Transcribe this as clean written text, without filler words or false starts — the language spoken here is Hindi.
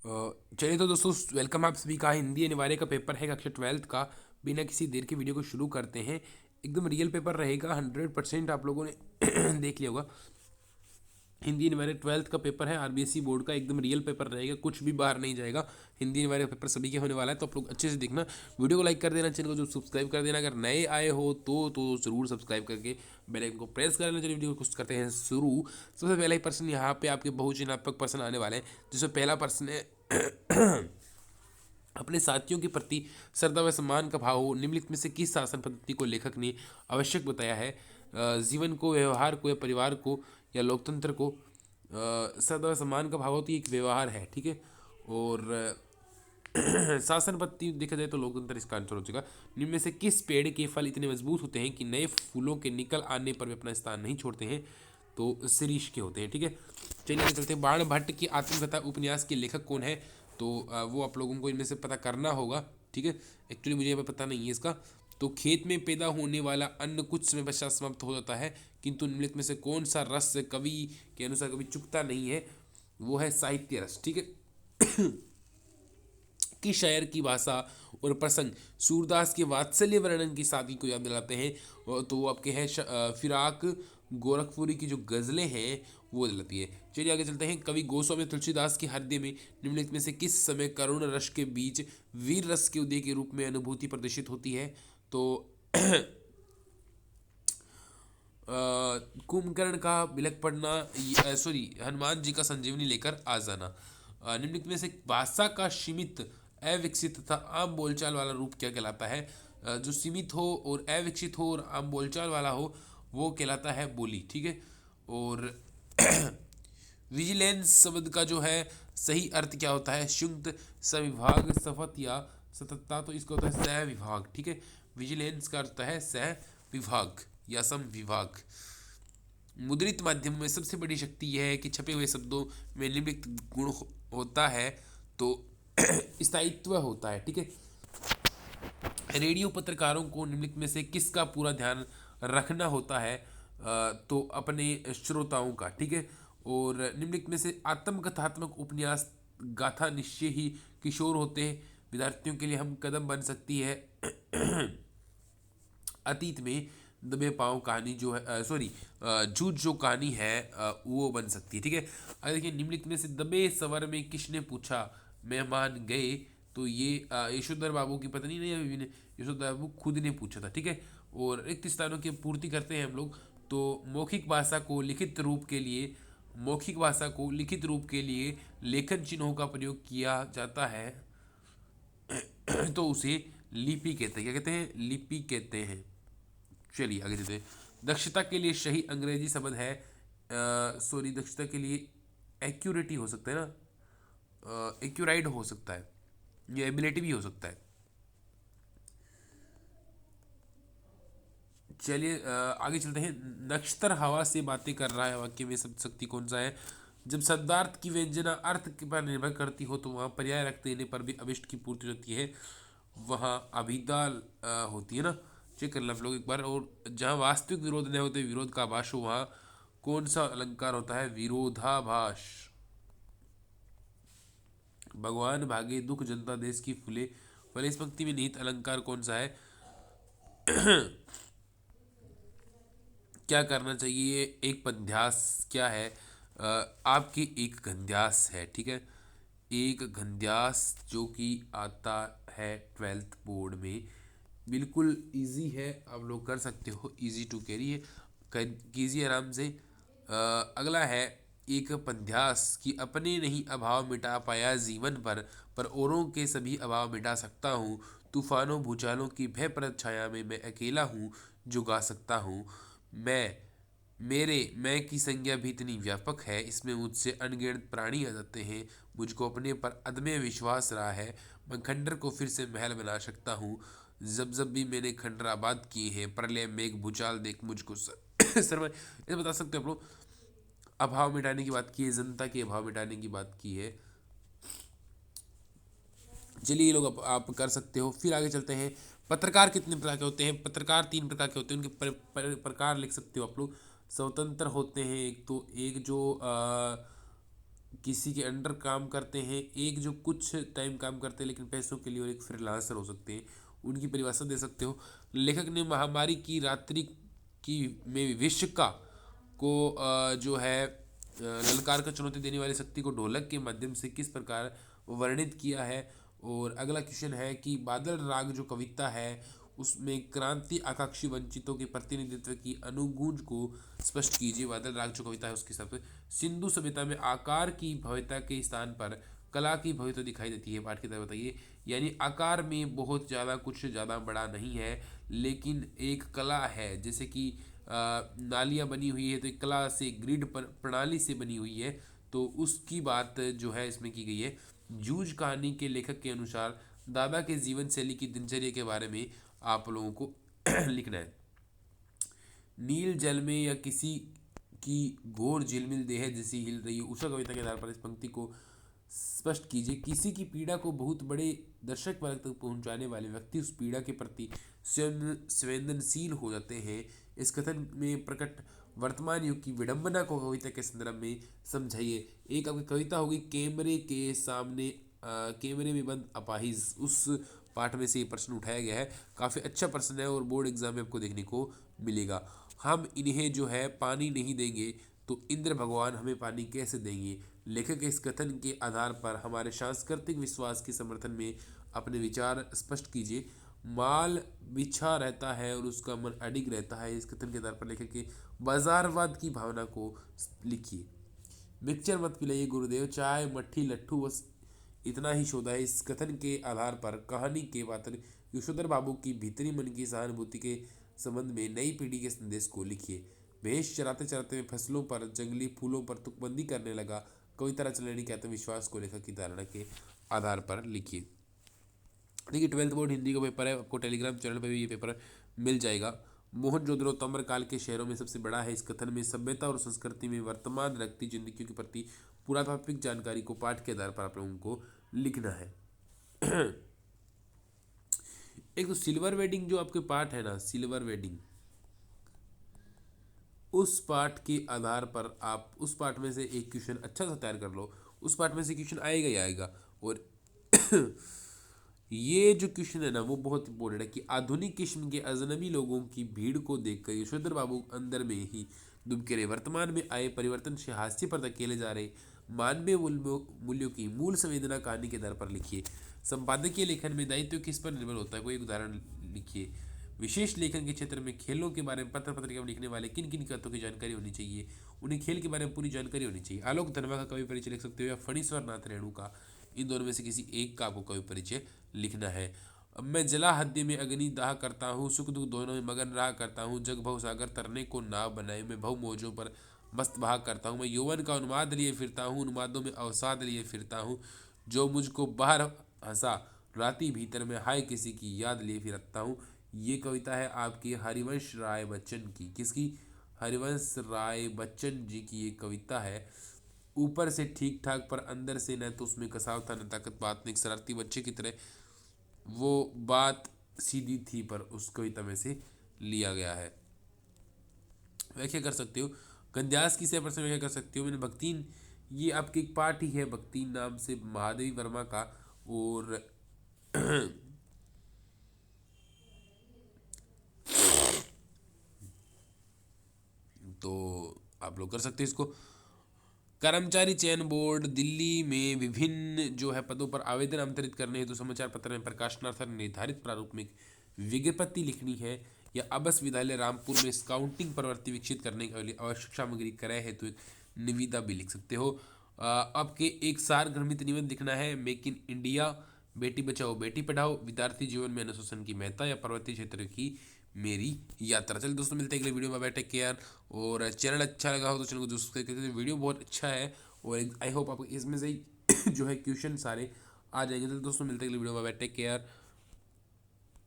चलिए तो दोस्तों, वेलकम आप सभी का। हिंदी अनिवार्य का पेपर है कक्षा 12th का। बिना किसी देर के वीडियो को शुरू करते हैं। एकदम रियल पेपर रहेगा, 100% आप लोगों ने देख लिया होगा। हिंदी अनिवार्य 12th का पेपर है, आरबीएसई बोर्ड का। एकदम रियल पेपर रहेगा, कुछ भी बाहर नहीं जाएगा। हिंदी अनिवार्य पेपर सभी के होने वाला है, तो आप लोग अच्छे से देखना। वीडियो को लाइक कर देना, चैनल को जो सब्सक्राइब कर देना। अगर नए आए हो तो जरूर सब्सक्राइब करके बेल आइकन को प्रेस कर लेना। चलिए वीडियो को कुछ करते हैं शुरू। सबसे पहला ही प्रश्न यहाँ पे आपके बहुचयनात्मक प्रश्न आने वाले हैं, जिसमें पहला प्रश्न है अपने साथियों के प्रति श्रद्धा व सम्मान का भाव हो। निम्नलिखित में से किस शासन पद्धति को लेखक ने आवश्यक बताया है? जीवन को, व्यवहार को, या परिवार को, या लोकतंत्र को? श्रद्धा व सम्मान का भाव होती है, एक व्यवहार है, ठीक है। और शासन पद्धति देखा जाए तो लोकतंत्र इसका आंसर हो चुका। निम्न में से किस पेड़ के फल इतने मजबूत होते हैं कि नए फूलों के निकल आने पर वे अपना स्थान नहीं छोड़ते हैं? तो शिरीष के होते हैं, ठीक है। चलिए आगे चलते हैं। बाण भट्ट की आत्मकथा उपन्यास के लेखक कौन है? तो वो आप लोगों को इनमें से पता करना होगा, ठीक है। एक्चुअली मुझे यहाँ पे पता नहीं है इसका। तो खेत में पैदा होने वाला अन्न कुछ समय पश्चात समाप्त हो जाता है, किंतु निम्नलिखित में से कौन सा रस कवि के अनुसार कभी चुकता नहीं है? वो है साहित्य रस, ठीक है। कि शायर की भाषा और प्रसंग सूरदास के वात्सल्य वर्णन की सादगी को याद दिलाते हैं। तो वो आपके हैं फिराक गोरखपुरी की जो गज़लें हैं वो दिलाती है। चलिए आगे चलते हैं। कवि गोस्वामी तुलसीदास के हृदय में निम्नलिखित में से किस समय करुण रस के बीच वीर रस के उदय के रूप में अनुभूति प्रदर्शित होती है? तो कुंभकर्ण का बिलख पड़ना, सॉरी, हनुमान जी का संजीवनी लेकर आ जाना। निम्नलिखित में से भाषा का सीमित, अविकसित तथा आम बोलचाल वाला रूप क्या कहलाता है? जो सीमित हो और अविकसित हो और आम बोलचाल वाला हो वो कहलाता है बोली, ठीक है। और विजिलेंस शब्द का जो है सही अर्थ क्या होता है? संयुक्त, सविभाग, शपथ या सततता। तो इसका होता है सह विभाग, ठीक है। विजिलेंस का अर्थ है सह विभाग या सम विभाग। मुद्रित माध्यम में सबसे बड़ी शक्ति यह है कि छपे हुए शब्दों में निम्नलिखित गुण होता है। तो स्थायित्व होता है, ठीक है। रेडियो पत्रकारों को निम्नलिखित में से किसका पूरा ध्यान रखना होता है? तो अपने श्रोताओं का, ठीक है। और निम्नलिखित में से आत्मकथात्मक उपन्यास गाथा निश्चय ही किशोर होते हैं। विद्यार्थियों के लिए हम कदम बन सकती है। अतीत में दबे पाँव कहानी जो है, सॉरी, झूठ जो कहानी है वो बन सकती है, ठीक है। अगर देखिए, निम्नलिखित में से दबे सवर में किसने पूछा मेहमान गए? तो ये यशोधर बाबू की पत्नी ने या बीवी ने? यशोधर बाबू खुद ने पूछा था, ठीक है। और रिक्त स्थानों की पूर्ति करते हैं हम लोग। तो मौखिक भाषा को लिखित रूप के लिए लेखन चिन्हों का प्रयोग किया जाता है। तो उसे लिपि कहते हैं। क्या कहते हैं? लिपि कहते हैं। चलिए आगे चलते हैं। दक्षता के लिए सही अंग्रेजी शब्द है, सॉरी, दक्षता के लिए एक्यूरेटी हो सकता है ना, एक्यूराइड हो सकता है, या एबिलिटी भी हो सकता है। चलिए आगे चलते हैं। नक्षत्र हवा से बातें कर रहा है वाक्य में शब्द शक्ति कौन सा है? जब शब्दार्थ की व्यंजना अर्थ के पर निर्भर करती हो तो वहाँ पर्याय रख देने पर भी अभिष्ट की पूर्ति होती है। वहाँ अभिधा होती है ना। चेक कर लो आप लोग एक बार। और जहाँ वास्तविक विरोध नहीं होते, विरोध का आभास हो, वहाँ कौन सा अलंकार होता है? विरोधाभास। भगवान भागे दुख जनता देश की फूले, फले। इस पंक्ति में निहित अलंकार कौन सा है? क्या करना चाहिए? एक पद्यास क्या है? आपकी एक गंध्यास है, ठीक है। एक गंध्यास जो कि आता है 12th बोर्ड में। बिल्कुल इजी है, आप लोग कर सकते हो, इजी टू कैरी है, कीजिए आराम से। अगला है, एक पद्यास कि अपने नहीं अभाव मिटा पाया जीवन पर औरों के सभी अभाव मिटा सकता हूँ। तूफानों भूचालों की भयप्रद छाया में मैं अकेला हूँ जो गा सकता हूँ। मैं मेरे मैं की संज्ञा भी इतनी व्यापक है, इसमें मुझसे अनगिनत प्राणी आ जाते हैं। मुझको अपने पर अदम्य विश्वास रहा है, मैं खंडर को फिर से महल बना सकता हूँ। जब जब भी मैंने खंडर आबाद किए हैं, प्रलय मेघ भूचाल देख मुझको शर्मा। ये बता सकते हो आप लोग। अभाव मिटाने की बात की है, जनता के अभाव मिटाने की बात की है। चलिए ये लोग आप कर सकते हो। फिर आगे चलते हैं। पत्रकार कितने प्रकार के होते हैं? पत्रकार 3 प्रकार के होते हैं, उनके प्रकार लिख सकते हो आप लोग। स्वतंत्र होते हैं एक, तो एक जो किसी के अंडर काम करते हैं, एक जो कुछ टाइम काम करते हैं लेकिन पैसों के लिए, और एक फ्रीलांसर हो सकते हैं। उनकी परिभाषा दे सकते हो। लेखक ने महामारी की रात्रि की में विश्व को जो है ललकार का चुनौती देने वाली शक्ति को ढोलक के माध्यम से किस प्रकार वर्णित किया है। और अगला क्वेश्चन है कि बादल राग जो कविता है उसमें क्रांति आकांक्षी वंचितों के प्रतिनिधित्व की अनुगूंज को स्पष्ट कीजिए। बादल राग जो कविता है उसके हिसाब से सिंधु सभ्यता में आकार की भव्यता के स्थान पर कला की भव्यता दिखाई देती है। पाठ की तरह बताइए। यानी आकार में बहुत ज़्यादा कुछ ज़्यादा बड़ा नहीं है, लेकिन एक कला है। जैसे कि नालियाँ बनी हुई है तो एक कला से, ग्रिड पर प्रणाली से बनी हुई है, तो उसकी बात जो है इसमें की गई है। जूझ कहानी के लेखक के अनुसार दादा के जीवन शैली की दिनचर्या के बारे में आप लोगों को लिखना है। नील जल में या किसी की घोर झिलमिल देह जैसी हिल रही है। उषा कविता के आधार पर इस पंक्ति को स्पष्ट कीजिए। किसी की पीड़ा को बहुत बड़े दर्शक वर्ग तक पहुंचाने वाले व्यक्ति उस पीड़ा के प्रति स्वयं संवेदनशील हो जाते हैं। इस कथन में प्रकट वर्तमान युग की विडंबना को कविता के संदर्भ में समझाइए। एक आपकी कविता होगी कैमरे के सामने कैमरे में बंद अपाहिज, उस पाठ में से ये प्रश्न उठाया गया है। काफ़ी अच्छा प्रश्न है और बोर्ड एग्जाम में आपको देखने को मिलेगा। हम इन्हें जो है पानी नहीं देंगे तो इंद्र भगवान हमें पानी कैसे देंगे। लेखक इस कथन के आधार पर हमारे सांस्कृतिक विश्वास के समर्थन में अपने विचार स्पष्ट कीजिए। माल बिछा रहता है और उसका मन अडिग रहता है। इस कथन के आधार पर लेखक के बाजारवाद की भावना को लिखिए। मिक्सचर मत पिलाइए गुरुदेव, चाय मट्ठी लट्ठू बस इतना ही शोधा है। इस कथन के आधार पर कहानी के पात्र यशोधर बाबू की भीतरी मन की सहानुभूति के संबंध में नई पीढ़ी के संदेश को लिखिए। भैंस चराते चराते फसलों पर, जंगली फूलों पर तुकबंदी करने लगा। कविता रचना लेने के आत्मविश्वास को लेखक की धारणा के आधार पर लिखिए। देखिए 12th बोर्ड हिंदी का पेपर है, आपको टेलीग्राम चैनल पर भी ये पेपर मिल जाएगा। मोहनजोदड़ो ताम्र काल के शहरों में सबसे बड़ा है। इस कथन में सभ्यता और संस्कृति में वर्तमान रखती जिंदगी के प्रति पुरातात्विक जानकारी को पाठ के आधार पर आप लोगों को लिखना है। एक तो सिल्वर वेडिंग जो आपके पाठ है ना, सिल्वर वेडिंग, उस पाठ के आधार पर आप उस पाठ में से एक क्वेश्चन अच्छा सा तैयार कर लो। उस पाठ में से क्वेश्चन आएगा ही आएगा। और ये जो क्वेश्चन है ना वो बहुत इंपॉर्टेंट है कि आधुनिक किस्म के अजनबी लोगों की भीड़ को देखकर यशोधर बाबू अंदर में ही दुबके रहे। वर्तमान में आए परिवर्तन से हास्य पर धकेले जा रहे मानवीय मूल्यों की मूल संवेदना कहानी के आधार पर लिखिए। संपादकीय लेखन में दायित्व किस पर निर्भर होता है, कोई एक उदाहरण लिखिए। विशेष लेखन के क्षेत्र में खेलों के बारे में पत्र पत्रिका में लिखने वाले किन किन तथ्यों की जानकारी होनी चाहिए, उन्हें खेल के बारे में पूरी जानकारी होनी चाहिए। आलोक धनवा का कवि परिचय लिख सकते हो या फणीश्वर नाथ रेणु का, इन दोनों में से किसी एक का आपको कवि परिचय लिखना है। अब मैं जला हद्य में अग्नि दाह करता हूँ, सुख दुख दोनों में मगन रहा करता हूँ। जग भव सागर तरने को नाव बनाए, मैं भव मौजों पर मस्त भाग करता हूँ। मैं यौवन का उन्माद लिए फिरता हूँ, उन्मादों में अवसाद लिए फिरता हूँ। जो मुझको बाहर हंसा राती भीतर में हाय किसी की याद लिए फिरता हूँ। ये कविता है आपकी हरिवंश राय बच्चन की। किसकी? हरिवंश राय बच्चन जी की ये कविता है। ऊपर से ठीक ठाक पर अंदर से न तो उसमें कसाव था न ताकत। बात ने एक शरारती बच्चे की तरह, वो बात सीधी थी पर उस कविता में से लिया गया है। व्याख्या कर सकते हो। गंध्यास की 100% व्याख्या कर सकते हो। मैंने भक्तिन, ये आपके एक पाठ ही है भक्तिन नाम से महादेवी वर्मा का। और तो आप लोग कर सकते हैं इसको। कर्मचारी चयन बोर्ड दिल्ली में विभिन्न जो है पदों पर आवेदन आमंत्रित करने हेतु समाचार पत्र में प्रकाशनार्थ निर्धारित प्रारूप में विज्ञप्ति लिखनी है। या अबस विद्यालय रामपुर में स्काउटिंग प्रवृत्ति विकसित करने के लिए आवश्यक सामग्री क्रय हेतु एक निविदा भी लिख सकते हो। आपके एक सारगर्भित निबंध लिखना है। Make in India, Beti Bachao Beti Padhao, विद्यार्थी जीवन में अनुशासन की महत्ता या पर्वतीय क्षेत्र की मेरी यात्रा। चलिए दोस्तों मिलते हैं अगले वीडियो में। बैठे केयर, और चैनल अच्छा लगा हो तो चैनल को सब्सक्राइब करके, वीडियो बहुत अच्छा है और आई होप आपको इसमें से जो है क्वेश्चन सारे आ जाएंगे। तो दोस्तों मिलते हैं अगले वीडियो में। बैठे केयर।